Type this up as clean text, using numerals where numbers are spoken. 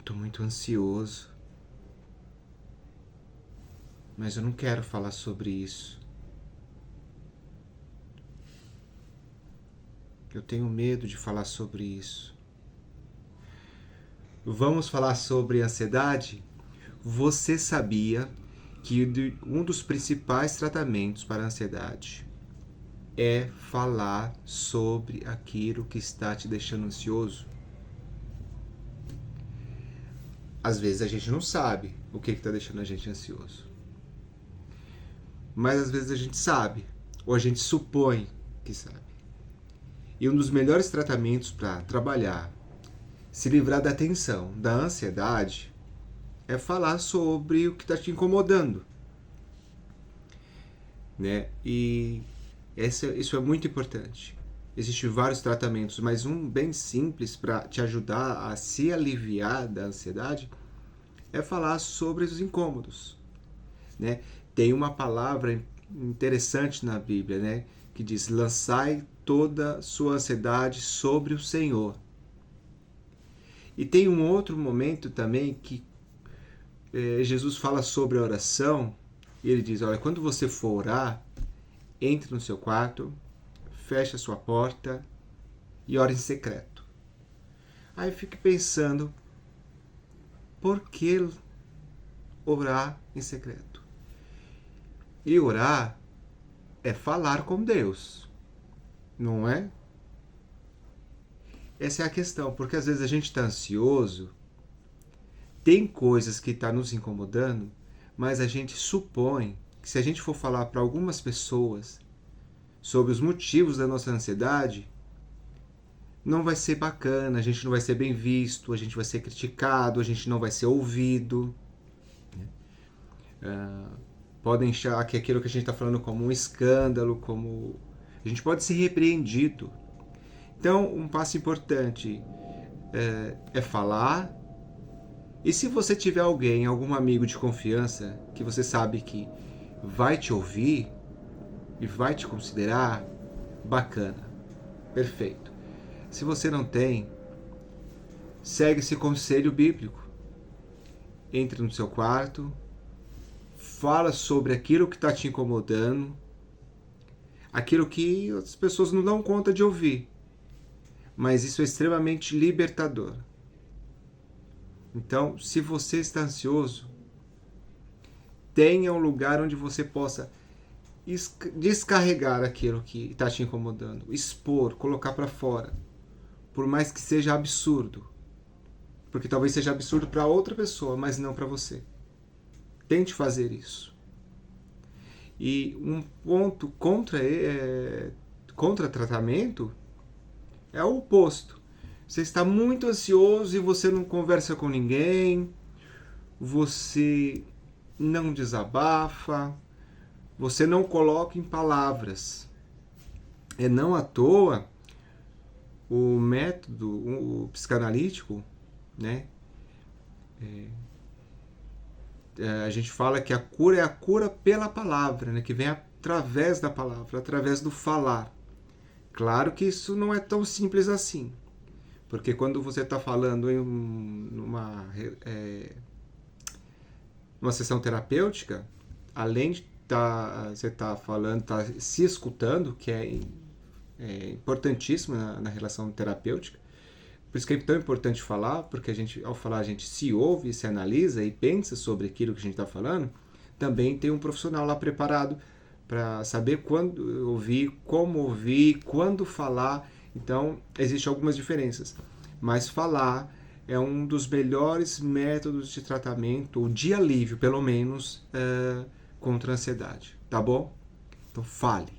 tô muito ansioso, mas eu não quero falar sobre isso. Eu tenho medo de falar sobre isso. Vamos falar sobre ansiedade? Você sabia que um dos principais tratamentos para a ansiedade é falar sobre aquilo que está te deixando ansioso? Às vezes a gente não sabe o que está deixando a gente ansioso. Mas às vezes a gente sabe, ou a gente supõe que sabe. E um dos melhores tratamentos para trabalhar, se livrar da tensão, da ansiedade, é falar sobre o que está te incomodando. Né? E isso é muito importante. Existem vários tratamentos, mas um bem simples para te ajudar a se aliviar da ansiedade é falar sobre os incômodos. Né? Tem uma palavra interessante na Bíblia, né, que diz: lançai toda sua ansiedade sobre o Senhor. E tem um outro momento também que Jesus fala sobre a oração, e ele diz: olha, quando você for orar, entre no seu quarto, feche a sua porta e ore em secreto. Aí eu fico pensando, por que orar em secreto? E orar é falar com Deus, não é? Essa é a questão, porque às vezes a gente está ansioso, tem coisas que estão nos incomodando, mas a gente supõe que se a gente for falar para algumas pessoas sobre os motivos da nossa ansiedade, não vai ser bacana, a gente não vai ser bem visto, a gente vai ser criticado, a gente não vai ser ouvido. Podem achar que aquilo que a gente está falando como um escândalo, como a gente pode ser repreendido. Então, um passo importante é falar. E se você tiver alguém, algum amigo de confiança, que você sabe que vai te ouvir e vai te considerar, bacana, perfeito. Se você não tem, segue esse conselho bíblico. Entre no seu quarto, fala sobre aquilo que está te incomodando, aquilo que as pessoas não dão conta de ouvir. Mas isso é extremamente libertador. Então, se você está ansioso, tenha um lugar onde você possa descarregar aquilo que está te incomodando, expor, colocar para fora, por mais que seja absurdo, porque talvez seja absurdo para outra pessoa, mas não para você. Tente fazer isso. E um ponto contra tratamento é o oposto. Você está muito ansioso e você não conversa com ninguém, você não desabafa, você não coloca em palavras. É não à toa o método o psicanalítico, né? A gente fala que a cura é a cura pela palavra, né? Que vem através da palavra, através do falar. Claro que isso não é tão simples assim. Porque quando você está falando numa sessão terapêutica, além de você estar falando, estar se escutando, que é importantíssimo na relação terapêutica. Por isso que é tão importante falar, porque ao falar a gente se ouve, se analisa e pensa sobre aquilo que a gente está falando. Também tem um profissional lá preparado para saber quando ouvir, como ouvir, quando falar. Então, existem algumas diferenças. Mas falar é um dos melhores métodos de tratamento, ou de alívio, pelo menos, contra a ansiedade. Tá bom? Então, fale.